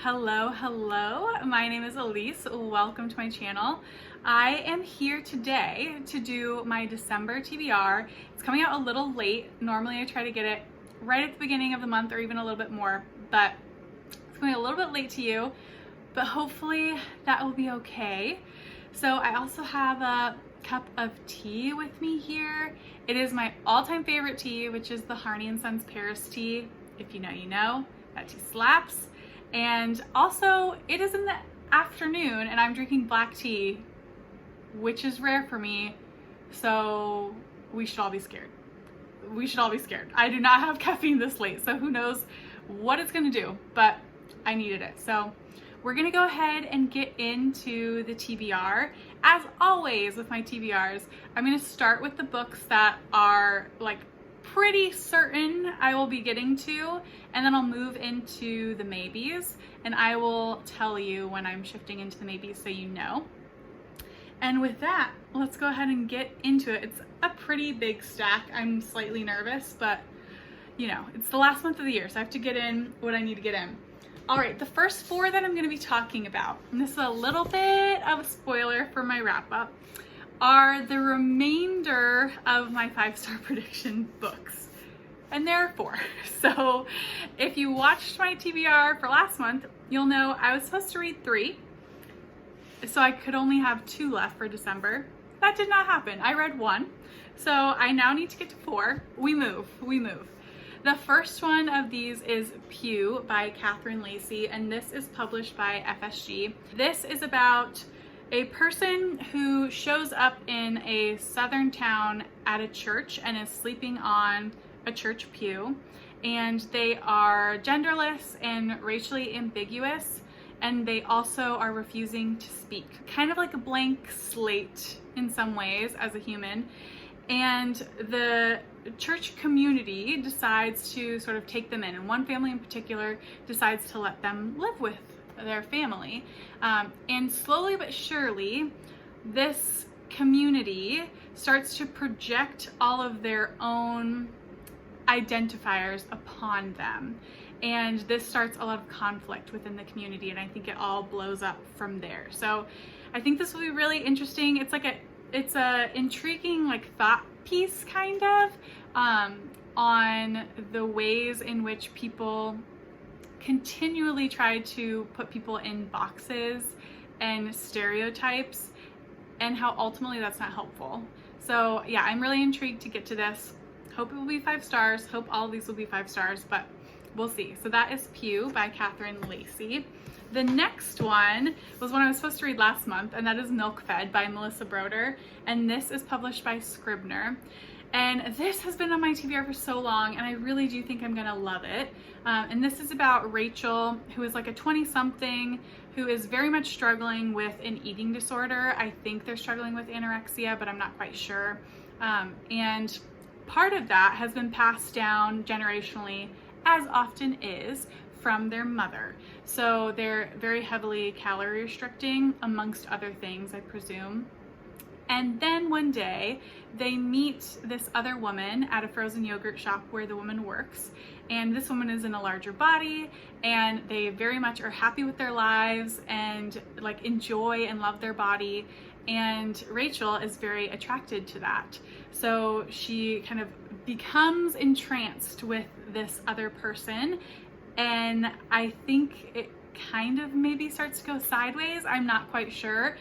Hello, hello. My name is Elise. Welcome to my channel. I am here today to do my December TBR. It's coming out a little late. Normally I try to get it right at the beginning of the month or even a little bit more, but it's coming a little bit late to you, but hopefully that will be okay. So I also have a cup of tea with me here. It is my all-time favorite tea, which is the Harney & Sons Pearse tea. If you know, you know. That tea slaps. And also, it is in the afternoon and I'm drinking black tea, which is rare for me, so we should all be scared. We should all be scared. I do not have caffeine this late, so who knows what it's gonna do, but I needed it. So we're gonna go ahead and get into the TBR. As always with my TBRs, I'm gonna start with the books that are like pretty certain I will be getting to, and then I'll move into the maybes, and I will tell you when I'm shifting into the maybes so you know. And with that, let's go ahead and get into it. It's a pretty big stack. I'm slightly nervous, but you know, it's the last month of the year, so I have to get in what I need to get in. All right, the first four that I'm going to be talking about, and this is a little bit of a spoiler for my wrap up, are the remainder of my 5-star prediction books. And there are 4. So if you watched my TBR for last month, you'll know I was supposed to read 3. So I could only have 2 left for December. That did not happen. I read 1. So I now need to get to 4. We move. The first one of these is Pew by Catherine Lacey, and this is published by FSG. This is about a person who shows up in a southern town at a church and is sleeping on a church pew, and they are genderless and racially ambiguous, and they also are refusing to speak. Kind of like a blank slate in some ways as a human. And the church community decides to sort of take them in, and one family in particular decides to let them live with their family. And slowly but surely, this community starts to project all of their own identifiers upon them. And this starts a lot of conflict within the community, and I think it all blows up from there. So I think this will be really interesting. It's a intriguing like thought piece kind of on the ways in which people continually try to put people in boxes and stereotypes, and how ultimately that's not helpful. So yeah, I'm really intrigued to get to this. Hope it will be 5 stars. Hope all of these will be 5 stars, but we'll see. So that is Pew by Catherine Lacey. The next one was one I was supposed to read last month, and that is Milk Fed by Melissa Broder, and this is published by Scribner. And this has been on my TBR for so long, and I really do think I'm gonna love it. And this is about Rachel, who is like a 20-something, who is very much struggling with an eating disorder. I think they're struggling with anorexia, but I'm not quite sure. And part of that has been passed down generationally, as often is, from their mother. So they're very heavily calorie restricting, amongst other things, I presume. And then one day they meet this other woman at a frozen yogurt shop where the woman works, and this woman is in a larger body, and they very much are happy with their lives and like enjoy and love their body, and Rachel is very attracted to that. So she kind of becomes entranced with this other person, and I think it kind of maybe starts to go sideways. I'm not quite sure.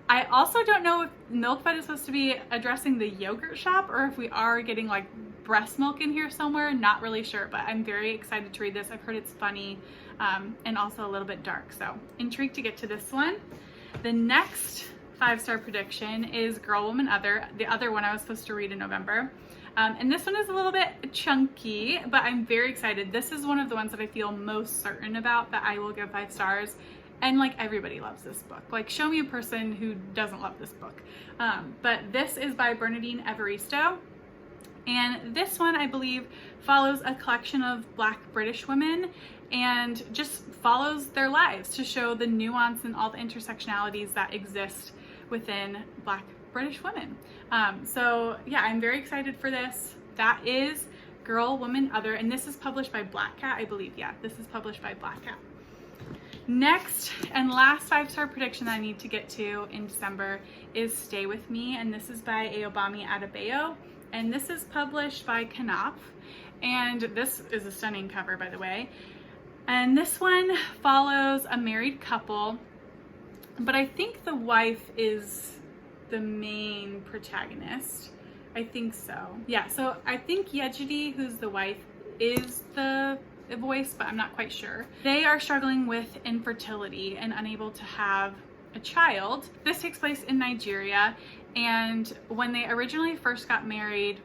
I also don't know if Milk Fed is supposed to be addressing the yogurt shop or if we are getting like breast milk in here somewhere. Not really sure, but I'm very excited to read this. I've heard it's funny and also a little bit dark, so intrigued to get to this one. The next 5-star prediction is Girl, Woman, Other, the other one I was supposed to read in November. And this one is a little bit chunky, but I'm very excited. This is one of the ones that I feel most certain about that I will give 5 stars. And like everybody loves this book. Like show me a person who doesn't love this book. But this is by Bernadine Evaristo. And this one, I believe, follows a collection of Black British women and just follows their lives to show the nuance and all the intersectionalities that exist within Black British women. So yeah, I'm very excited for this. That is Girl, Woman, Other, and this is published by Black Cat, I believe. Yeah, this is published by Black Cat. Next and last 5-star prediction that I need to get to in December is Stay With Me, and this is by Ayobami Adebayo, and this is published by Knopf, and this is a stunning cover, by the way. And this one follows a married couple, but I think the wife is the main protagonist. I think so. Yeah, so I think Yejidi, who's the wife, is the voice, but I'm not quite sure. They are struggling with infertility and unable to have a child. This takes place in Nigeria, and when they originally first got married,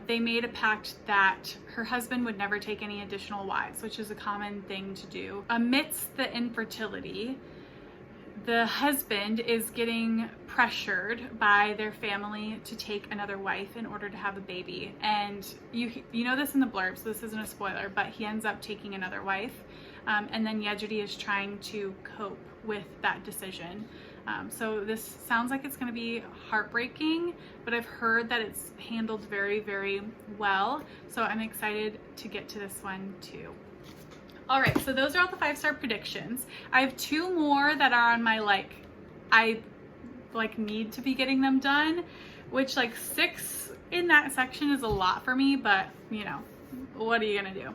they made a pact that her husband would never take any additional wives, which is a common thing to do. Amidst the infertility, the husband is getting pressured by their family to take another wife in order to have a baby. And you know this in the blurb, so this isn't a spoiler, but he ends up taking another wife. And then Yejidi is trying to cope with that decision. So this sounds like it's going to be heartbreaking, but I've heard that it's handled very, very well. So I'm excited to get to this one too. All right, so those are all the 5-star predictions. I have 2 more that are on my I need to be getting them done, which 6 in that section is a lot for me, but you know, what are you gonna do?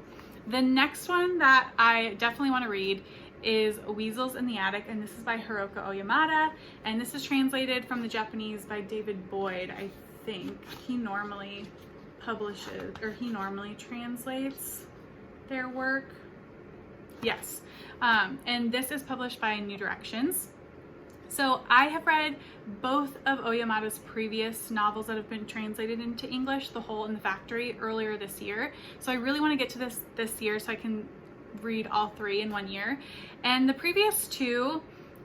The next one that I definitely want to read is Weasels in the Attic, and this is by Hiroko Oyamada, and this is translated from the Japanese by David Boyd. I think he normally publishes, or he normally translates their work. Yes, and this is published by New Directions. So I have read both of Oyamada's previous novels that have been translated into English, The Hole in the Factory, earlier this year. So I really want to get to this year so I can read all 3 in 1 year. And the previous 2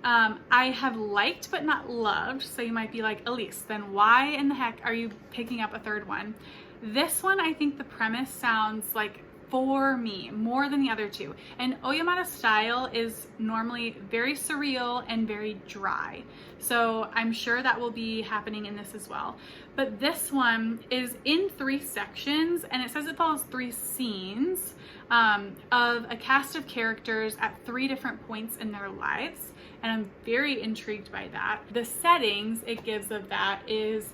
I have liked but not loved. So you might be like, Elise, then why in the heck are you picking up a 3rd one? This one, I think the premise sounds like, for me, more than the other 2. And Oyamada's style is normally very surreal and very dry. So I'm sure that will be happening in this as well. But this one is in 3 sections, and it says it follows 3 scenes of a cast of characters at 3 different points in their lives. And I'm very intrigued by that. The settings it gives of that is,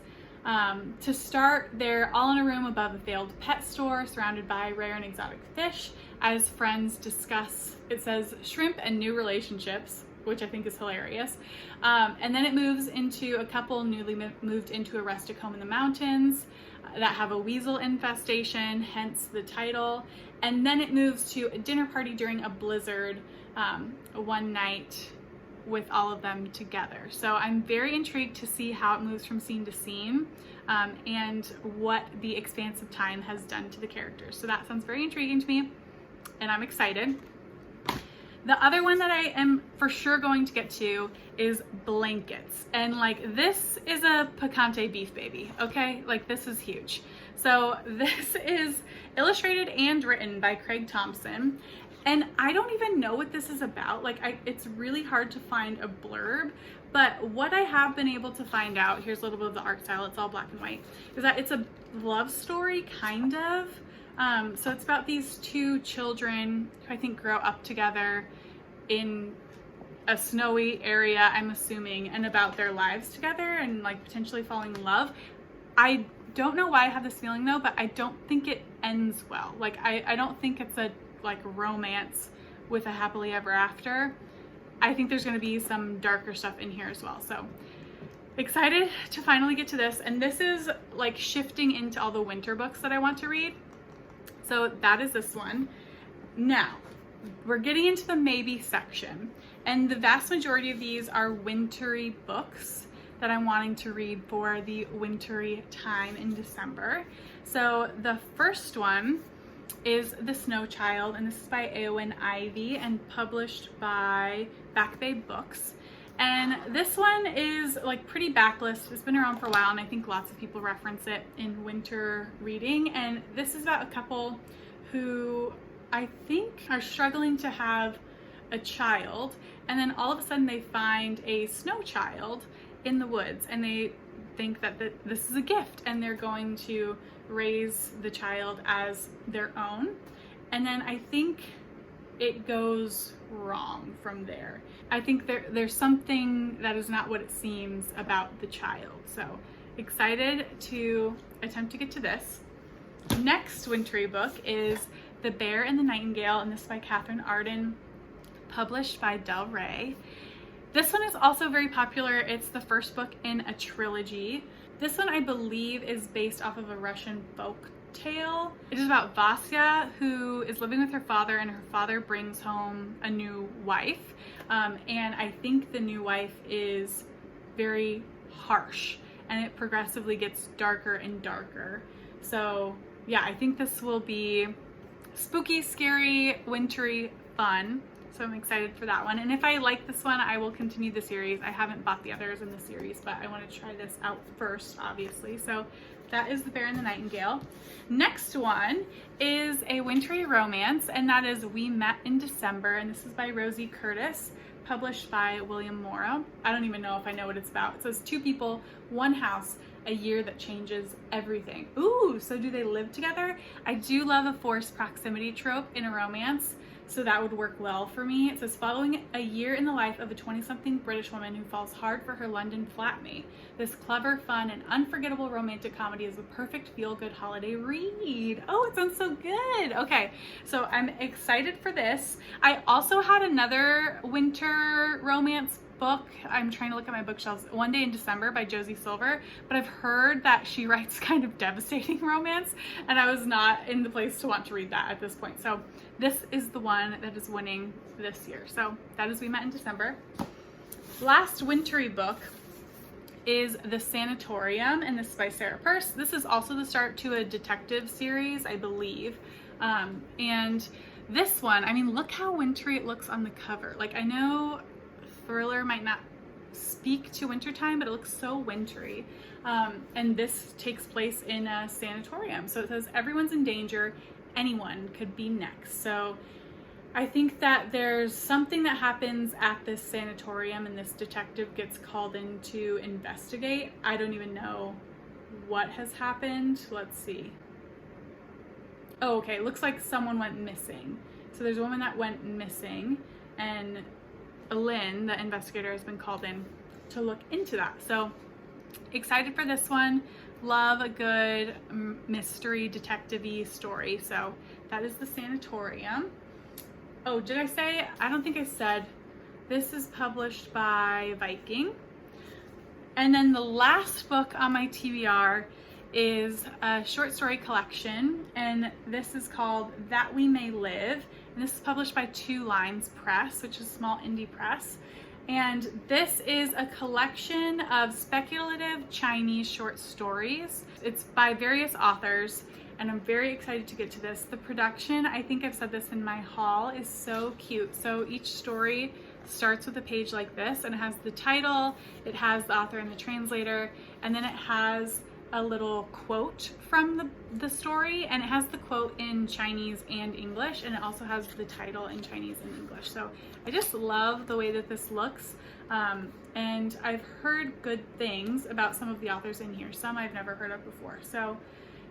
to start, they're all in a room above a failed pet store surrounded by rare and exotic fish as friends discuss, it says, shrimp and new relationships, which I think is hilarious. And then it moves into a couple newly moved into a rustic home in the mountains that have a weasel infestation, hence the title. And then it moves to a dinner party during a blizzard one night with all of them together. So I'm very intrigued to see how it moves from scene to scene and what the expanse of time has done to the characters. So that sounds very intriguing to me, and I'm excited. The other one that I am for sure going to get to is Blankets. And this is a picante beef baby, okay? This is huge. So this is illustrated and written by Craig Thompson. And I don't even know what this is about. It's really hard to find a blurb, but what I have been able to find out, here's a little bit of the art style, it's all black and white, is that it's a love story, kind of. So it's about these 2 children who I think grow up together in a snowy area, I'm assuming, and about their lives together and potentially falling in love. I don't know why I have this feeling though, but I don't think it ends well. I don't think it's a romance with a happily ever after. I think there's going to be some darker stuff in here as well. So excited to finally get to this. And this is shifting into all the winter books that I want to read. So that is this one. Now we're getting into the maybe section, and the vast majority of these are wintry books that I'm wanting to read for the wintry time in December. So the first one is The Snow Child, and this is by Eowyn Ivy and published by Back Bay Books. And this one is pretty backlist. It's been around for a while, and I think lots of people reference it in winter reading. And this is about a couple who I think are struggling to have a child, and then all of a sudden they find a snow child in the woods, and they think that this is a gift, and they're going to raise the child as their own. And then I think it goes wrong from there. I think there's something that is not what it seems about the child. So excited to attempt to get to this. Next wintry book is The Bear and the Nightingale, and this is by Catherine Arden, published by Del Rey. This one is also very popular. It's the first book in a trilogy. This one, I believe, is based off of a Russian folk tale. It is about Vasya, who is living with her father, and her father brings home a new wife. And I think the new wife is very harsh, and it progressively gets darker and darker. So yeah, I think this will be spooky, scary, wintry fun. So I'm excited for that one. And if I like this one, I will continue the series. I haven't bought the others in the series, but I want to try this out first, obviously. So that is The Bear and the Nightingale. Next one is a wintry romance, and that is We Met in December, and this is by Rosie Curtis, published by William Morrow. I don't even know if I know what it's about. It says 2 people, 1 house, a year that changes everything. Ooh, so do they live together? I do love a forced proximity trope in a romance, so that would work well for me. It says, following a year in the life of a 20-something British woman who falls hard for her London flatmate, this clever, fun, and unforgettable romantic comedy is the perfect feel-good holiday read. Oh, it sounds so good. Okay, so I'm excited for this. I also had another winter romance book. I'm trying to look at my bookshelves. One Day in December by Josie Silver, but I've heard that she writes kind of devastating romance, and I was not in the place to want to read that at this point. So this is the one that is winning this year. So that is We Met in December. Last wintry book is The Sanatorium, and this is by Sarah Pearse. This is also the start to a detective series, I believe. And this one, I mean, look how wintry it looks on the cover. Like, I know thriller might not speak to wintertime, but it looks so wintry. And this takes place in a sanatorium. So it says everyone's in danger, anyone could be next. So I think that there's something that happens at this sanatorium, and this detective gets called in to investigate. I don't even know what has happened. Let's see. Oh, okay, it looks like someone went missing. So there's a woman that went missing, and Lynn, the investigator, has been called in to look into that. So excited for this one. Love a good mystery detective-y story. So that is The Sanatorium. Oh, did I say? I don't think I said. This is published by Viking. And then the last book on my TBR is a short story collection, and this is called That We May Live, and this is published by Two Lines Press, which is a small indie press. And this is a collection of speculative Chinese short stories. It's by various authors, and I'm very excited to get to this. The production, I think I've said this in my haul, is so cute. So each story starts with a page like this, and it has the title, it has the author and the translator, and then it has a little quote from the story, and it has the quote in Chinese and English, and it also has the title in Chinese and English. So I just love the way that this looks, and I've heard good things about some of the authors in here. Some I've never heard of before. So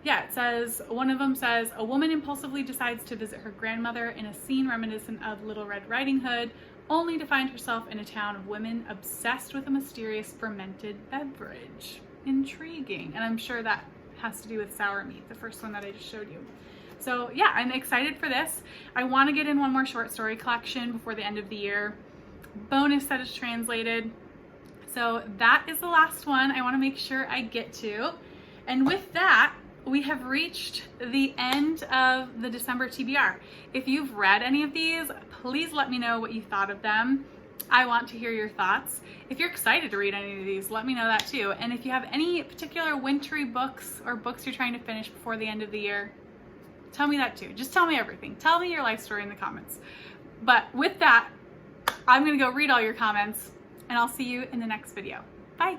yeah, it says, one of them says, a woman impulsively decides to visit her grandmother in a scene reminiscent of Little Red Riding Hood, only to find herself in a town of women obsessed with a mysterious fermented beverage. Intriguing. And I'm sure that has to do with sour meat, the first one that I just showed you. So yeah, I'm excited for this. I want to get in one more short story collection before the end of the year. Bonus that is translated. So that is the last one I want to make sure I get to. And with that, we have reached the end of the December TBR. If you've read any of these, please let me know what you thought of them. I want to hear your thoughts. If you're excited to read any of these, let me know that too. And if you have any particular wintry books or books you're trying to finish before the end of the year, tell me that too. Just tell me everything. Tell me your life story in the comments. But with that, I'm gonna go read all your comments, and I'll see you in the next video. Bye.